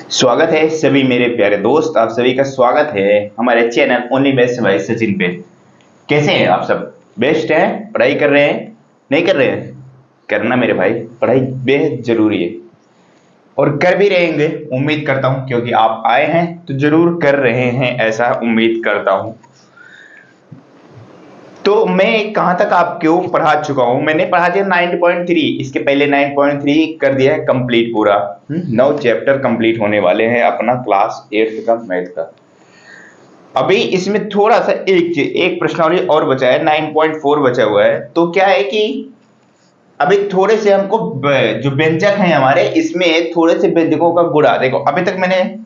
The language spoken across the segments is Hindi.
स्वागत है सभी मेरे प्यारे दोस्त। आप सभी का स्वागत है हमारे channel only best buy Sachin पे। कैसे हैं आप सब? बेस्ट हैं? पढ़ाई कर रहे हैं? नहीं कर रहे हैं? करना मेरे भाई, पढ़ाई बेहद जरूरी है और कर भी रहेंगे उम्मीद करता हूं, क्योंकि आप आए हैं तो जरूर कर रहे हैं, ऐसा उम्मीद करता हूं। तो मैं कहां तक आपको पढ़ा चुका हूं? मैंने पढ़ा दिया 9.3, इसके पहले 9.3 कर दिया है कंप्लीट पूरा। 9 चैप्टर कंप्लीट होने वाले हैं अपना क्लास 8 का मैथ का। अभी इसमें थोड़ा सा एक प्रश्नावली और बचा है, 9.4 बचा हुआ है। तो क्या है कि अभी थोड़े से हमको जो व्यंजक हैं हमारे, इसमें थोड़े से व्यंजकों का गुणा देखो। अभी तक मैंने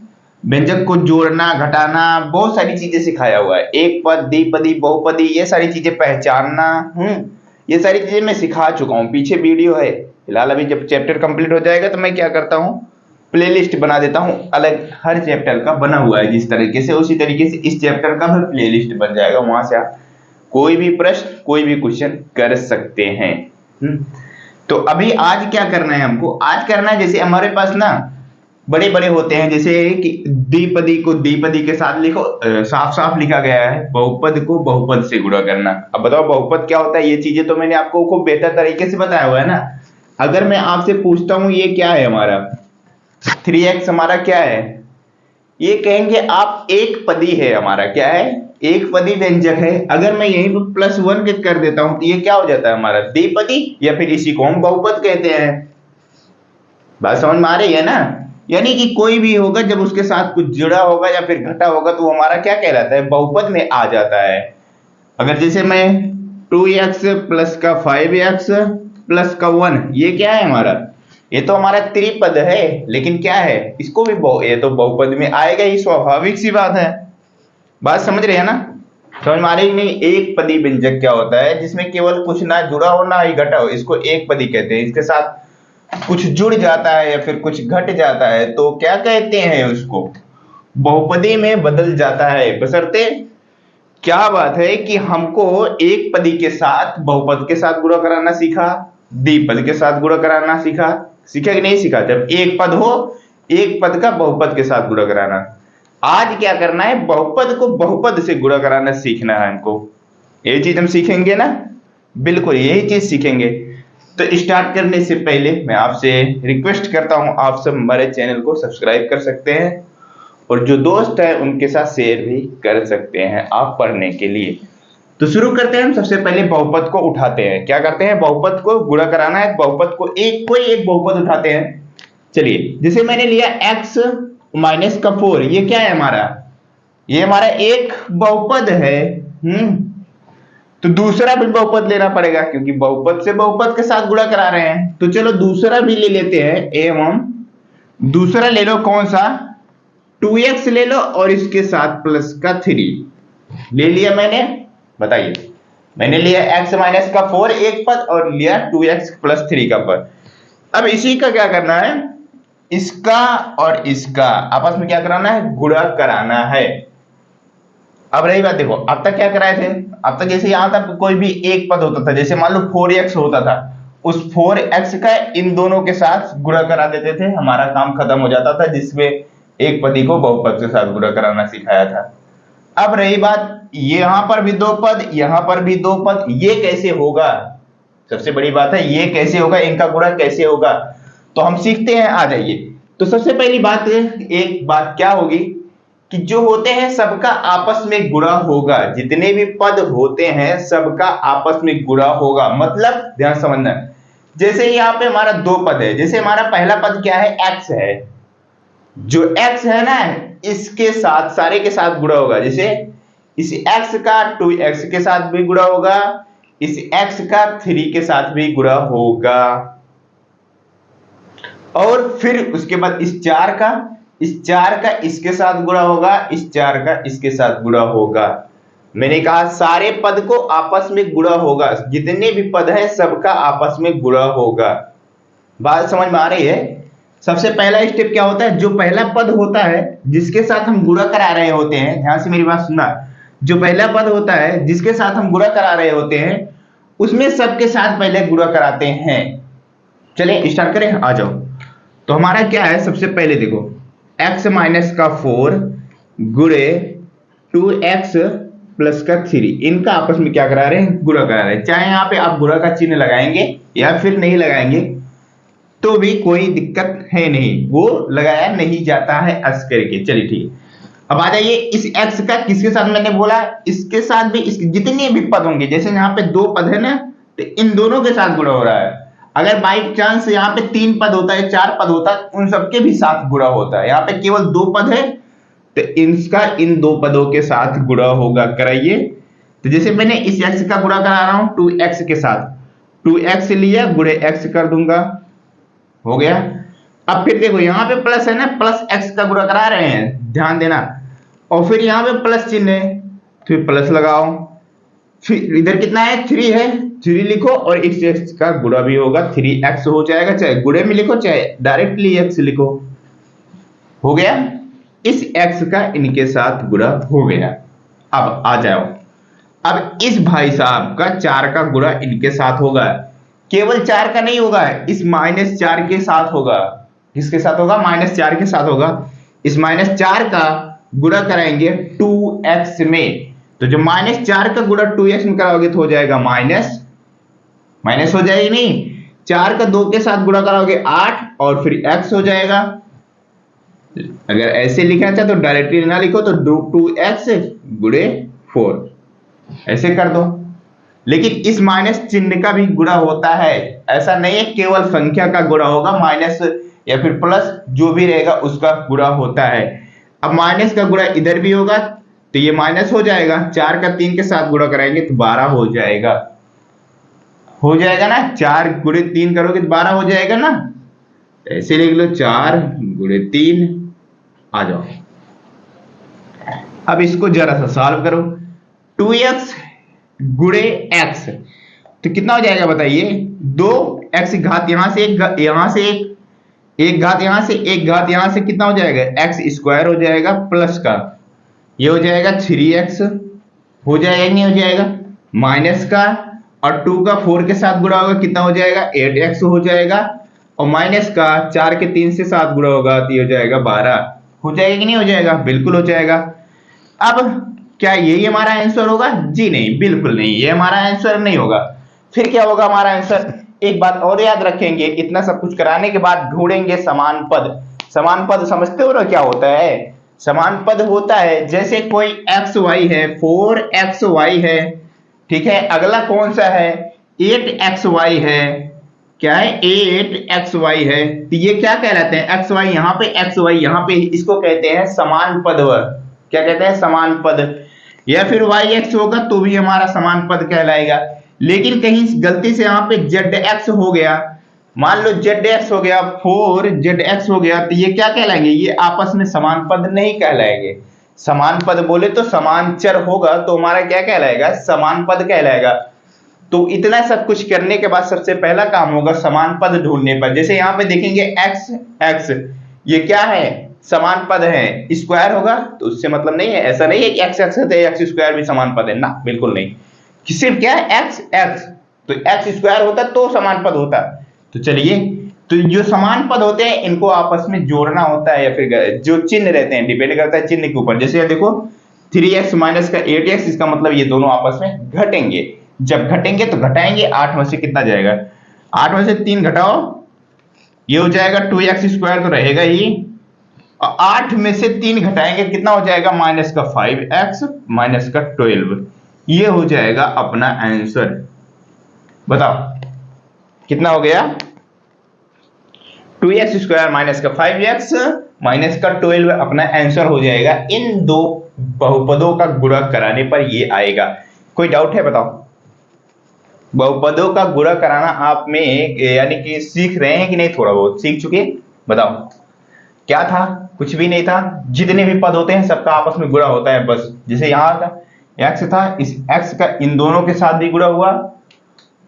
व्यंजक को जोड़ना घटाना बहुत सारी चीजें सिखाया हुआ है, एक पद द्विपदी बहुपदी ये सारी चीजें पहचानना, ये सारी चीजें मैं सिखा चुका हूँ, पीछे वीडियो है। फिलहाल अभी जब चैप्टर कंप्लीट हो जाएगा तो मैं क्या करता हूँ, प्लेलिस्ट बना देता हूँ अलग, हर चैप्टर का बना हुआ है जिस तरीके से, उसी तरीके से इस चैप्टर का भी प्लेलिस्ट बन जाएगा। वहां से आप कोई भी प्रश्न कोई भी क्वेश्चन कर सकते हैं। तो अभी आज क्या करना है हमको? आज करना है, जैसे हमारे पास ना बड़े बड़े होते हैं, जैसे कि द्विपदी को द्विपदी के साथ लिखो, साफ साफ लिखा गया है बहुपद को बहुपद से गुणा करना। अब बताओ बहुपद क्या होता है? ये चीजें तो मैंने आपको खूब बेहतर तरीके से बताया हुआ है ना। अगर मैं आपसे पूछता हूं ये क्या है हमारा 3x, हमारा क्या है? ये कहेंगे आप एक पदी है हमारा, क्या है? एक पदी व्यंजक है। अगर मैं यहीं पर +1 कर देता हूं तो ये क्या हो जाता है हमारा द्विपदी, या फिर इसी को हम बहुपद कहते हैं। बात समझ में आ रही है ना? यानी कि कोई भी होगा जब उसके साथ कुछ जुड़ा होगा या फिर घटा होगा तो हमारा क्या कहलाता है? बहुपद में आ जाता है। अगर जैसे मैं 2x प्लस का 5x प्लस का 1, ये क्या है हमारा? ये तो हमारा त्रिपद है, लेकिन क्या है इसको भी ये तो बहुपद में आएगा ही, स्वाभाविक सी बात है। बात समझ रहे हैं ना? समझ में आ रही नहीं? एक पदी व्यंजक क्या होता है? जिसमें केवल कुछ ना जुड़ा हो ना ही घटा हो, इसको एक पदी कहते हैं। इसके साथ कुछ जुड़ जाता है या फिर कुछ घट जाता है तो क्या कहते हैं उसको? बहुपदी में बदल जाता है। बशर्ते क्या बात है कि हमको एक पदी के साथ बहुपद के साथ गुणा कराना सीखा, द्विपद के साथ गुणा कराना सीखा। सीखा कि नहीं सीखा? जब एक पद हो, एक पद का बहुपद के साथ गुणा कराना। आज क्या करना है? बहुपद को बहुपद से गुणा कराना सीखना है हमको। ये चीज हम सीखेंगे ना? बिल्कुल यही चीज सीखेंगे। तो स्टार्ट करने से पहले मैं आपसे रिक्वेस्ट करता हूं, आप सब हमारे चैनल को सब्सक्राइब कर सकते हैं और जो दोस्त है उनके साथ शेयर भी कर सकते हैं आप पढ़ने के लिए। तो शुरू करते हैं। हम सबसे पहले बहुपद को उठाते हैं। क्या करते हैं? बहुपद को गुणा कराना है, बहुपद को कोई एक बहुपद उठाते हैं। चलिए, जैसे मैंने लिया x माइनस का 4, ये क्या है हमारा? ये हमारा एक बहुपद है। तो दूसरा भी बहुपद लेना पड़ेगा, क्योंकि बहुपद से बहुपद के साथ गुणा करा रहे हैं। तो चलो दूसरा भी ले लेते हैं। एवं दूसरा ले लो, कौन सा? 2x ले लो और इसके साथ प्लस का 3 ले लिया मैंने। बताइए, मैंने लिया x माइनस का 4 एक पद और लिया 2x प्लस 3 का पद। अब इसी का क्या करना है? इसका और इसका आपस में क्या कराना है? गुणा कराना है। अब रही बात, देखो अब तक क्या कराए थे? अब तक जैसे यहां तक कोई भी एक पद होता था, जैसे मान लो 4x होता था, उस 4x का इन दोनों के साथ गुणा करा देते थे, हमारा काम खत्म हो जाता था, जिसमें एक पदी को बहुपद के साथ गुणा कराना सिखाया था। अब रही बात, यहां पर भी दो पद, यहां पर भी दो पद, ये कैसे होगा? सबसे बड़ी बात है ये कैसे होगा, इनका गुणा कैसे होगा? तो हम सीखते हैं, आ जाइए। तो सबसे पहली बात, एक बात क्या होगी कि जो होते हैं सबका आपस में गुणा होगा। जितने भी पद होते हैं सबका आपस में गुणा होगा। मतलब ध्यान समझना, जैसे यहाँ पे हमारा दो पद है, जैसे हमारा पहला पद क्या है? x है। जो x है ना, इसके साथ सारे के साथ गुणा होगा। जैसे इस x का 2x के साथ भी गुणा होगा, इस x का 3 के साथ भी गुणा होगा, और फिर उसके बाद इस 4 का इसके साथ गुणा होगा, इस 4 का इसके साथ गुणा होगा। मैंने कहा सारे पद को आपस में गुणा होगा, जितने भी पद है सबका आपस में गुणा होगा। बात समझ में आ रही है? सबसे पहला स्टेप क्या होता है? जो पहला पद होता है जिसके साथ हम गुणा करा रहे होते हैं, ध्यान से मेरी बात सुनना, जो पहला पद होता है जिसके साथ हम गुणा करा रहे होते हैं उसमें सबके साथ पहले गुणा कराते हैं। चलिए स्टार्ट करें, आ जाओ। तो हमारा क्या है? सबसे पहले देखो x माइनस का 4 गुणे 2x प्लस का 3, इनका आपस में क्या करा रहे हैं, गुणा करा रहे हैं। चाहे यहाँ पे आप गुणा का चिन्ह लगाएंगे या फिर नहीं लगाएंगे तो भी कोई दिक्कत है नहीं, वो लगाया नहीं जाता है अस करके। चलिए ठीक है, अब आ जाइए इस x का किसके साथ, मैंने बोला इसके साथ भी, इसके जितने भी पद होंगे, जैसे यहाँ पे 2 पद है ना, तो इन दोनों के साथ गुणा हो रहा है। अगर बाई चांस यहाँ पे 3 पद होता है, 4 पद होता है, उन सबके भी साथ गुणा होता है। यहाँ पे केवल 2 पद है तो इसका इन 2 पदों के साथ गुणा होगा। कराइए, तो जैसे मैंने इस x का गुणा करा रहा हूं 2x के साथ, 2x लिया गुणे x कर दूंगा, हो गया। अब फिर देखो यहाँ पे प्लस है ना, प्लस x का गुणा करा रहे हैं, ध्यान देना, और फिर यहाँ पे प्लस चिन्ह है, फिर प्लस लगाओ, फिर इधर कितना है 3 है, 3 लिखो और इस x का गुणा भी होगा, 3x हो जाएगा, चाहे गुणे में लिखो चाहे डायरेक्टली x लिखो, हो गया। इस x का इनके साथ गुणा हो गया। अब आ जाओ, अब इस भाई साहब का 4 का गुणा इनके साथ होगा, केवल 4 का नहीं होगा, इस -4 के साथ होगा। किसके साथ होगा, -4 के साथ होगा। इस -4 का गुणा कराएंगे 2x में, तो जो -4 का गुणा 2x में कराओगे तो हो जाएगा माइनस, माइनस हो जाएगी नहीं, 4 का 2 के साथ गुणा कराओगे 8 और फिर x हो जाएगा। अगर ऐसे लिखना चाहे तो डायरेक्टली ना लिखो, तो 2x गुणे 4 ऐसे कर दो। लेकिन इस माइनस चिन्ह का भी गुणा होता है, ऐसा नहीं है केवल संख्या का गुणा होगा, माइनस या फिर प्लस जो भी रहेगा उसका गुणा होता है। अब माइनस का गुणा इधर भी होगा तो ये माइनस हो जाएगा, 4 का 3 के साथ गुणा कराएंगे तो 12 हो जाएगा, हो जाएगा ना, 4 गुणे 3 करोगे तो 12 हो जाएगा ना, ऐसे लिख लो 4 गुणे 3। आ जाओ, अब इसको जरा सा सॉल्व करो, 2x गुणे x तो कितना हो जाएगा बताइए, 2x घात यहां से एक, यहां से एक घात यहां से, एक घात यहां से, कितना हो जाएगा x स्क्वायर हो जाएगा, प्लस का ये हो जाएगा 3x, हो जाएगा नहीं हो जाएगा, माइनस का और 2 का 4 के साथ गुणा होगा कितना हो जाएगा 8x हो जाएगा, और माइनस का 4 के 3 से 7 गुणा होगा तो ये हो जाएगा 12, हो जाएगा कि नहीं हो जाएगा, बिल्कुल हो जाएगा। अब क्या यही हमारा आंसर होगा, जी नहीं, बिल्कुल नहीं, ये हमारा आंसर नहीं होगा। फिर क्या होगा हमारा आंसर, एक बात और याद रखेंगे, इतना सब कुछ कराने के बाद ढूंढेंगे समान पद। समान पद समझते हो ना क्या होता है, समान पद होता है जैसे कोई xy है, 4xy है, ठीक है, अगला कौन सा है 8xy है, क्या है 8xy है, तो ये क्या कहलाते हैं, xy यहाँ पे xy यहाँ पे, इसको कहते हैं समान पद। क्या कहते हैं, समान पद। या फिर yx होगा तो भी हमारा समान पद कहलाएगा। लेकिन कहीं गलती से यहाँ पे zx हो गया, मान लो zx हो गया, 4zx हो गया, तो ये क्या कहलाएंगे, ये आपस में समान पद नहीं कहलाएंगे। समान पद बोले तो समान चर होगा तो हमारा क्या कहलाएगा, समान पद कहलाएगा। तो इतना सब कुछ करने के बाद सबसे पहला काम होगा समान पद ढूंढने पर। जैसे यहाँ पे देखेंगे x ये क्या है, समान पद है, स्क्वायर होगा तो उससे मतलब नहीं है, ऐसा नहीं है कि x है तो x स्क्वायर भी समान पद है ना, बिल्कुल नहीं, सिर्फ क्या है x तो x स्क्वायर होता तो समान पद होता। तो चलिए, तो जो समान पद होते हैं इनको आपस में जोड़ना होता है, या फिर जो चिन्ह रहते हैं डिपेंड करता है चिन्ह के ऊपर। जैसे देखो 3x माइनस का 8x, इसका मतलब ये दोनों आपस में घटेंगे, जब घटेंगे तो घटाएंगे, 8 में से कितना जाएगा, 8 में से 3 घटाओ, ये हो जाएगा 2x स्क्वायर तो रहेगा ही, और 8 में से 3 घटाएंगे कितना हो जाएगा, माइनस का 5x माइनस का 12, ये हो जाएगा अपना आंसर। बताओ कितना हो गया, 2x स्क्वायर माइनस का 5x माइनस का 12 अपना आंसर हो जाएगा। इन दो बहुपदों का गुणा कराने पर ये आएगा। कोई डाउट है बताओ, बहुपदों का गुणा कराना आप में यानी कि सीख रहे हैं कि नहीं, थोड़ा बहुत सीख चुके, बताओ क्या था, कुछ भी नहीं था, जितने भी पद होते हैं सबका आपस में गुणा होता है बस। जैसे यहाँ का x था, इस x का इन दोनों के साथ भी गुणा हुआ,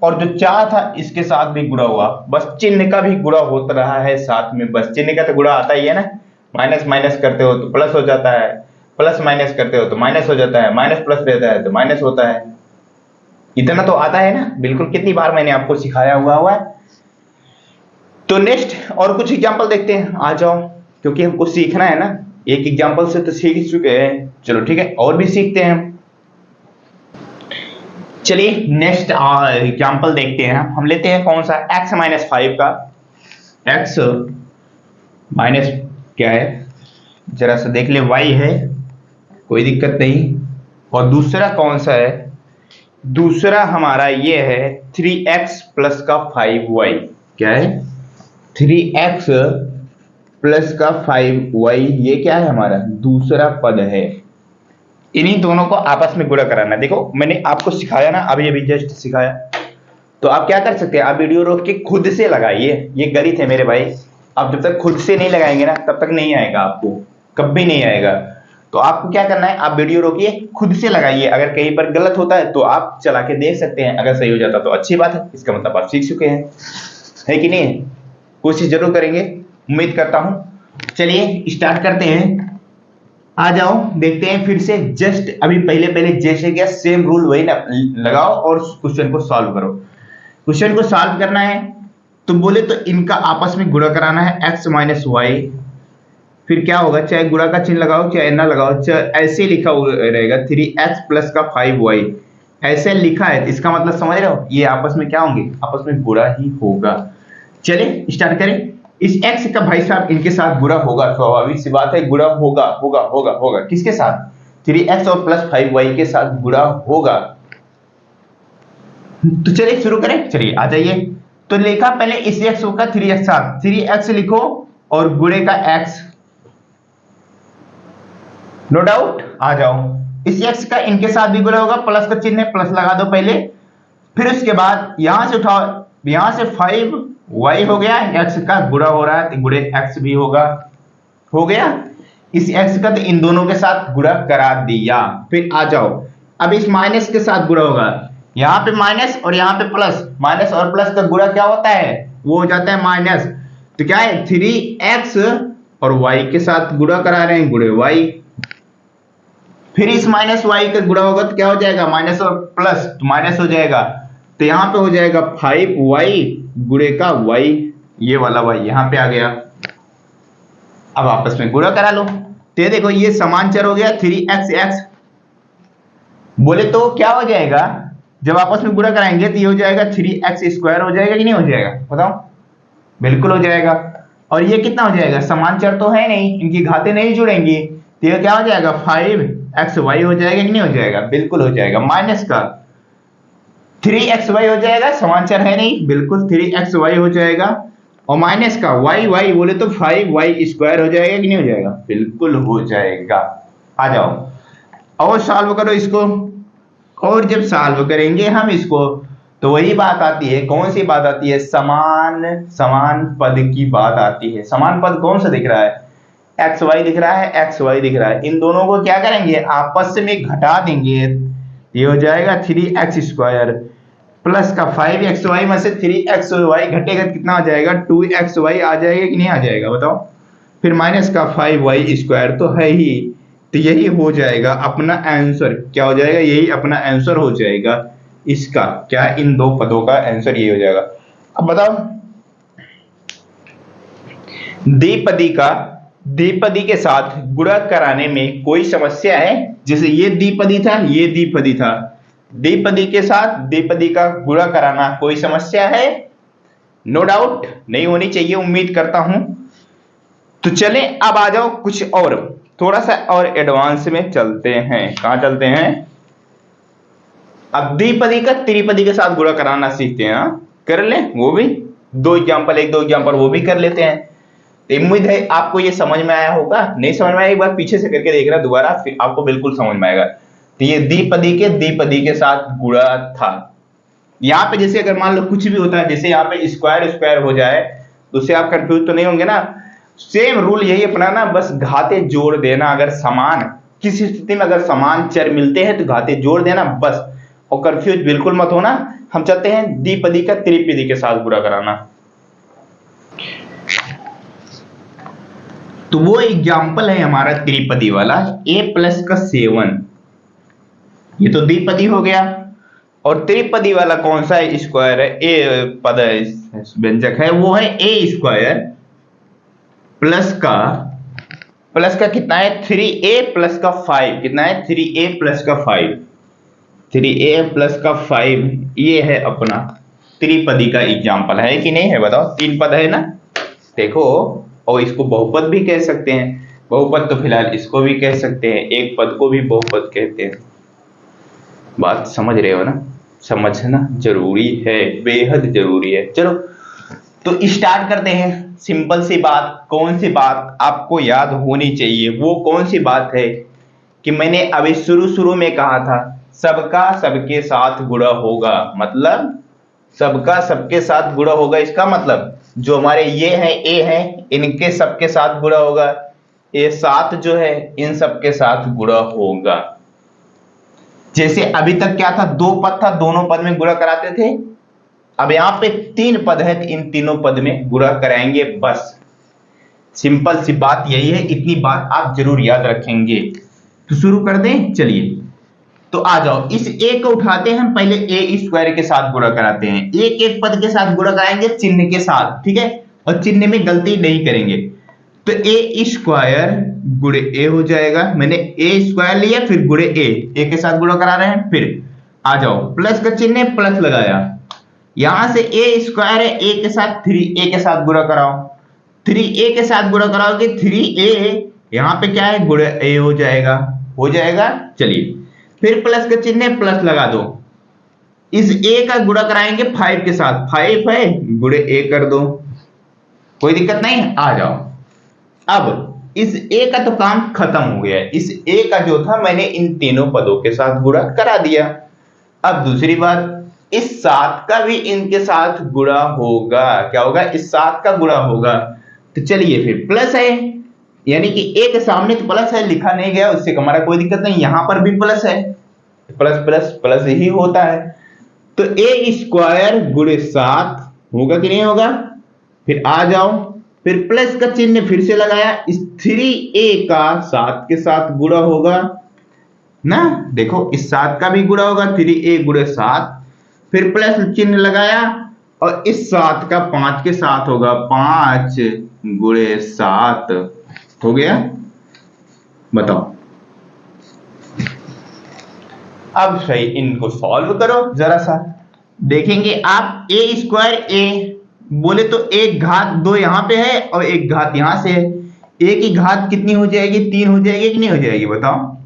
और जो 4 था इसके साथ भी गुणा हुआ, बस चिन्ह का भी गुणा होता रहा है साथ में, बस चिन्ह का तो गुणा आता ही है ना, माइनस माइनस करते हो तो प्लस हो जाता है, प्लस माइनस करते हो तो माइनस हो जाता है, माइनस प्लस रहता है तो माइनस होता है, इतना तो आता है ना, बिल्कुल, कितनी बार मैंने आपको सिखाया हुआ है। तो नेक्स्ट और कुछ एग्जांपल देखते हैं, आ जाओ। क्योंकि हमको सीखना है ना, एक एग्जाम्पल से तो सीख चुके हैं, चलो ठीक है और भी सीखते हैं। चलिए नेक्स्ट एग्जाम्पल देखते हैं। हम लेते हैं कौन सा, x-5 का, x माइनस क्या है जरा सा देख ले, y है, कोई दिक्कत नहीं। और दूसरा कौन सा है, दूसरा हमारा ये है 3x प्लस का 5y। क्या है, 3x प्लस का 5y, ये क्या है हमारा दूसरा पद है। इन्हीं दोनों को आपस में गुणा कराना। देखो मैंने आपको सिखाया ना, अभी अभी जस्ट सिखाया, तो आप क्या कर सकते हैं, आप वीडियो रोक के खुद से लगाइए। ये गणित है मेरे भाई, आप जब तक खुद से नहीं लगाएंगे ना तब तक नहीं आएगा, आपको कभी नहीं आएगा। तो आपको क्या करना है, आप वीडियो रोकिए, खुद से लगाइए। अगर कहीं पर गलत होता है तो आप चला के देख सकते हैं, अगर सही हो जाता तो अच्छी बात है, इसका मतलब आप सीख चुके हैं, है कि नहीं। कोशिश जरूर करेंगे, उम्मीद करता हूं। चलिए स्टार्ट करते हैं, आ जाओ देखते हैं फिर से। जस्ट अभी पहले पहले जैसे क्या सेम रूल वही ना लगाओ और क्वेश्चन को सॉल्व करो। क्वेश्चन को सॉल्व करना है तो बोले तो इनका आपस में गुणा कराना है, x माइनस वाई। फिर क्या होगा, चाहे गुणा का चिन्ह लगाओ चाहे ना लगाओ, चाहे ऐसे लिखा रहेगा 3x प्लस का 5y, ऐसे लिखा है, इसका मतलब समझ रहे हो, ये आपस में क्या होंगे, आपस में गुणा ही होगा। चलिए स्टार्ट करें। इस x का भाई साहब इनके साथ गुणा होगा, स्वाभाविक सी बात है, गुणा होगा होगा होगा होगा, किसके साथ, 3x और प्लस 5y के साथ गुणा होगा। तो चलिए शुरू करें, चलिए आ जाइए। तो लिखा पहले इस x का 3x साथ, 3x लिखो और गुणे का x, नो डाउट, आ जाओ। इस x का इनके साथ भी गुणा होगा, प्लस का चिन्ह है, प्लस लगा दो पहले। फिर उसके बाद यहां से उठाओ, यहां से 5y हो गया, x का गुणा हो रहा है तो गुणे x भी होगा, हो गया। इस x का तो इन दोनों के साथ गुणा करा दिया। फिर आ जाओ, अब इस माइनस के साथ गुणा होगा, यहां पे माइनस और यहां पे प्लस, माइनस और प्लस का गुणा क्या होता है, वो हो जाता है माइनस। तो क्या है, 3x और y के साथ गुणा करा रहे हैं, गुणे y। फिर इस माइनस y का गुणा होगा तो क्या हो जाएगा, माइनस और प्लस तो माइनस हो जाएगा, तो यहां पे हो जाएगा 5y गुणे का y, ये वाला y यहां पे आ गया। अब आपस में गुणा करा लो, तो ये देखो ये समान चर हो गया 3x। बोले तो क्या हो जाएगा, जब आपस में गुणा कराएंगे तो ये हो जाएगा 3x स्क्वायर हो जाएगा कि नहीं हो जाएगा, बताओ, बिल्कुल हो जाएगा। और ये कितना हो जाएगा, समान चर तो है नहीं, इनकी घातें नहीं जुड़ेंगी, तो ये क्या हो जाएगा 5xy हो जाएगा कि नहीं हो जाएगा, बिल्कुल हो जाएगा। माइनस का 3xy हो जाएगा, समान चर है नहीं, बिल्कुल 3xy हो जाएगा। और माइनस का y बोले तो 5y स्क्वायर हो जाएगा कि नहीं हो जाएगा, बिल्कुल हो जाएगा। आ जाओ और सॉल्व करो इसको, और जब सॉल्व करेंगे हम इसको तो वही बात आती है, कौन सी बात आती है, समान पद की बात आती है। समान पद कौन सा दिख रहा है, xy दिख रहा है, xy दिख रहा है, इन दोनों को क्या करेंगे, आपस में घटा देंगे, ये हो जाएगा 3x स्क्वायर प्लस का 5xy में से 3xy घटेगा कितना आ जाएगा, 2xy आ जाएगा कि नहीं आ जाएगा, बताओ। फिर माइनस का 5y स्क्वायर तो है ही, तो यही हो जाएगा अपना आंसर, क्या हो जाएगा, यही अपना आंसर हो जाएगा इसका, क्या, इन दो पदों का आंसर यही हो जाएगा। अब बताओ, द्विपदी के साथ गुणा कराने में कोई समस्या है, जैसे ये द्विपदी था, ये द्विपदी था, द्विपदी के साथ द्विपदी का गुणा कराना कोई समस्या है, नो डाउट नहीं होनी चाहिए, उम्मीद करता हूं। तो चले अब आ जाओ कुछ और, थोड़ा सा और एडवांस में चलते हैं। कहां चलते हैं, अब द्विपदी का त्रिपदी के साथ गुणा कराना सीखते हैं, कर ले वो भी, दो एग्जांपल वो भी कर लेते हैं। उम्मीद है आपको ये समझ में आया होगा, नहीं समझ में आया एक बार पीछे से करके देखना दोबारा, फिर आपको बिल्कुल समझ में आएगा। तो ये द्विपदी के साथ गुणा था। यहाँ पे जैसे अगर मान लो कुछ भी होता है, जैसे यहाँ पे स्क्वायर हो जाए तो उससे आप कंफ्यूज तो नहीं होंगे ना, सेम रूल यही अपनाना, बस घाते जोड़ देना। अगर समान किसी स्थिति में अगर समान चर मिलते हैं तो घाते जोड़ देना बस, और कंफ्यूज बिल्कुल मत होना। हम चलते हैं द्विपदी का त्रिपदी के साथ गुणा कराना। तो वो एग्जाम्पल है हमारा त्रिपदी वाला, a प्लस का 7, ये तो द्विपदी हो गया। और त्रिपदी वाला कौन सा है, स्क्वायर है, ए पद व्यंजक है, वो है a स्क्वायर प्लस का प्लस का कितना है 3a प्लस का 5, कितना है 3a प्लस का 5, 3a प्लस का 5, ये है अपना त्रिपदी का एग्जाम्पल, है कि नहीं है बताओ, तीन पद है ना देखो। और इसको बहुपद भी कह सकते हैं, बहुपद तो फिलहाल इसको भी कह सकते हैं, एक पद को भी बहुपद कहते हैं। बात समझ रहे हो ना, समझना जरूरी है, बेहद जरूरी है। चलो तो स्टार्ट करते हैं। सिंपल सी बात, कौन सी बात आपको याद होनी चाहिए, वो कौन सी बात है कि मैंने अभी शुरू में कहा था सबका सबके साथ गुणा होगा, मतलब सबका सबके साथ गुणा होगा, इसका मतलब जो हमारे ये है ए है इनके सबके साथ गुणा होगा, ये 7 जो है इन सबके साथ गुणा होगा। जैसे अभी तक क्या था, 2 पद था, दोनों पद में गुणा कराते थे, अब यहां पे 3 पद है तो इन तीनों पद में गुणा कराएंगे, बस सिंपल सी बात यही है, इतनी बात आप जरूर याद रखेंगे। तो शुरू कर दें, चलिए तो आ जाओ, इस ए को उठाते हैं हम, पहले ए स्क्वायर के साथ गुणा कराते हैं, एक एक पद के साथ गुणा कराएंगे चिन्ह के साथ, ठीक है, और चिन्ह में गलती नहीं करेंगे। तो ए स्क्वायर गुणे ए हो जाएगा, मैंने ए स्क्वायर लिया फिर गुणे ए के साथ गुणा करा रहे हैं, फिर आ जाओ प्लस का चिन्ह है, प्लस लगाया, यहां से ए स्क्वायर है, ए के साथ 3a के साथ गुणा कराओ, 3a के साथ गुणा कराओगे 3a, यहां पे क्या है गुणे a हो जाएगा, हो जाएगा। चलिए फिर प्लस का चिन्ह है, प्लस लगा दो, इस a का गुणा कराएंगे 5 के साथ, 5 है गुणे a कर दो, कोई दिक्कत नहीं, आ जाओ। अब इस a का तो काम खत्म हो गया है, इस a का जो था मैंने इन तीनों पदों के साथ गुणा करा दिया। अब दूसरी बात, इस 7 का भी इनके साथ गुणा होगा, क्या होगा, इस 7 का गुणा होगा। तो चलिए फिर प्लस है, यानी कि ए के सामने तो प्लस है, लिखा नहीं गया, उससे हमारा कोई दिक्कत नहीं, यहां पर भी प्लस है, प्लस प्लस प्लस ही होता है। तो ए स्क्वायर गुणे 7 होगा कि नहीं होगा, फिर आ जाओ, फिर प्लस का चिन्ह फिर से लगाया, इस 3a का 7 के साथ गुणा होगा ना, देखो इस 7 का भी गुणा होगा, 3a गुणे 7, फिर प्लस चिन्ह लगाया, और इस 7 का 5 के साथ होगा, 5 गुणे 7 हो गया। बताओ अब सही इनको सॉल्व करो जरा सा, देखेंगे आप ए स्क्वायर ए बोले तो एक घात 2 यहां पे है और एक घात यहां से है, ए की घात कितनी हो जाएगी, 3 हो जाएगी कि नहीं हो जाएगी बताओ,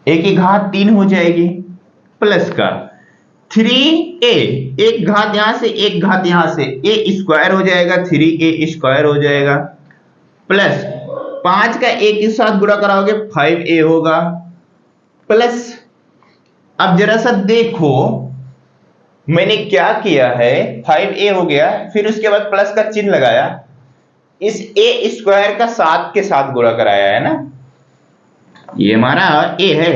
ए की घात 3 हो जाएगी, प्लस का 3a, एक घात यहां से एक घात यहां से, ए स्क्वायर हो जाएगा, 3a स्क्वायर हो जाएगा, प्लस 5 का a के साथ गुणा कराओगे 5a होगा, प्लस अब जरा सा देखो मैंने क्या किया है, 5a हो गया, फिर उसके बाद प्लस का चिन्ह लगाया, इस a स्क्वायर का 7 के साथ गुणा कराया है ना, ये हमारा a है,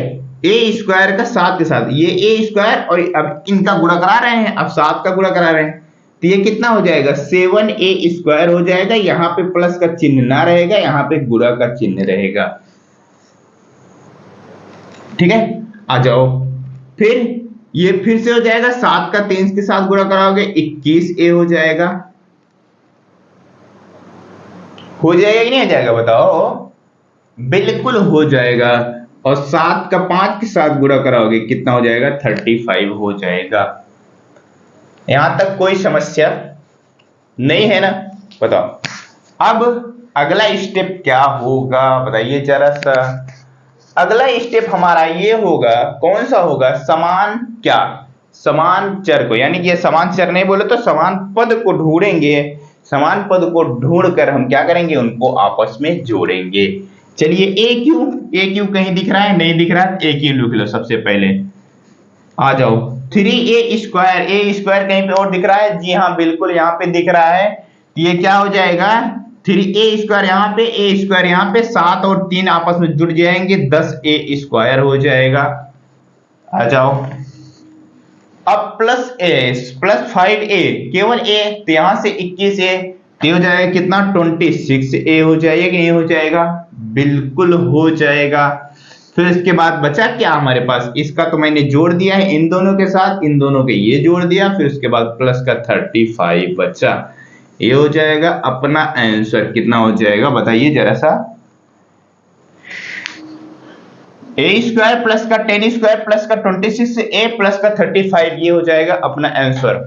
ए स्क्वायर का 7 के साथ, ये ए स्क्वायर और अब इनका गुणा करा रहे हैं, अब 7 का गुणा करा रहे हैं, तो ये कितना हो जाएगा 7a स्क्वायर हो जाएगा, यहां पे प्लस का चिन्ह ना रहेगा, यहां पे गुणा का चिन्ह रहेगा, ठीक है। आ जाओ फिर ये फिर से हो जाएगा, 7 का 3 के साथ गुणा कराओगे 21a हो जाएगा, हो जाएगा कि नहीं हो जाएगा बताओ, बिल्कुल हो जाएगा, और 7 का 5 के साथ गुणा कराओगे कितना हो जाएगा 35 हो जाएगा। यहां तक कोई समस्या नहीं है ना, बताओ। अब अगला स्टेप क्या होगा बताइए जरा सा, अगला स्टेप हमारा ये होगा, कौन सा होगा, समान क्या, समान चर को, यानी कि ये समान चर नहीं बोले तो समान पद को ढूंढेंगे, समान पद को ढूंढकर हम क्या करेंगे, उनको आपस में जोड़ेंगे। चलिए ए क्यू कहीं दिख रहा है, नहीं दिख रहा, ए क्यू लिख लो सबसे पहले, आ जाओ 3a स्क्वायर कहीं पे और दिख रहा है, जी हाँ बिल्कुल यहाँ पे दिख रहा है, तो ये क्या हो जाएगा 3a स्क्वायर यहाँ पे, a स्क्वायर यहाँ पे, 7 और 3 आपस में जुड़ जाएंगे, 10a स्क्वायर हो जाएगा। आ जाओ अब प्लस 5a, केवल a, तो यहां से 21a, तो हो जाएगा कितना 26a हो जाएगा कि नहीं हो जाएगा, बिल्कुल हो जाएगा। फिर इसके बाद बचा क्या हमारे पास, इसका तो मैंने जोड़ दिया है इन दोनों के साथ, इन दोनों के ये जोड़ दिया, फिर उसके बाद प्लस का 35 बचा, ये हो जाएगा अपना आंसर, कितना हो जाएगा बताइए जरा सा, ए स्क्वायर प्लस का 10 स्क्वायर प्लस का 26 ए प्लस का 35, ये हो जाएगा अपना आंसर।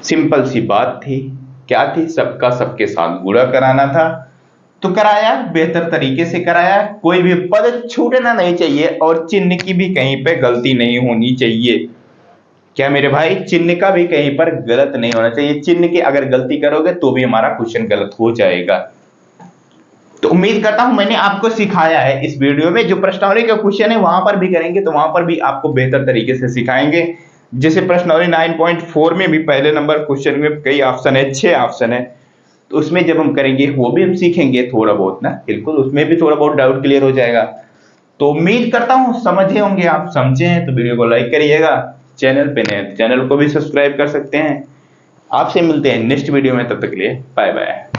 सिंपल सी बात थी, क्या थी, सबका सबके साथ गुणा कराना था, तो कराया, बेहतर तरीके से कराया। कोई भी पद छूटना नहीं चाहिए और चिन्ह की भी कहीं पे गलती नहीं होनी चाहिए। क्या मेरे भाई, चिन्ह का भी कहीं पर गलत नहीं होना चाहिए। चिन्ह की अगर गलती करोगे तो भी हमारा क्वेश्चन गलत हो जाएगा। तो उम्मीद करता हूं मैंने आपको सिखाया है। इस वीडियो में जो प्रश्नावली का क्वेश्चन है वहां पर भी करेंगे तो वहां पर भी आपको बेहतर तरीके से सिखाएंगे। जैसे प्रश्नावली 9.4 में भी पहले नंबर क्वेश्चन में कई ऑप्शन है, 6 ऑप्शन है, तो उसमें जब हम करेंगे वो भी हम सीखेंगे थोड़ा बहुत ना, बिल्कुल उसमें भी थोड़ा बहुत डाउट क्लियर हो जाएगा। तो उम्मीद करता हूं समझे होंगे आप। समझे हैं तो वीडियो को लाइक करिएगा, चैनल पे नए हैं तो चैनल को भी सब्सक्राइब कर सकते हैं। आपसे मिलते हैं नेक्स्ट वीडियो में, तब तक के लिए बाय बाय।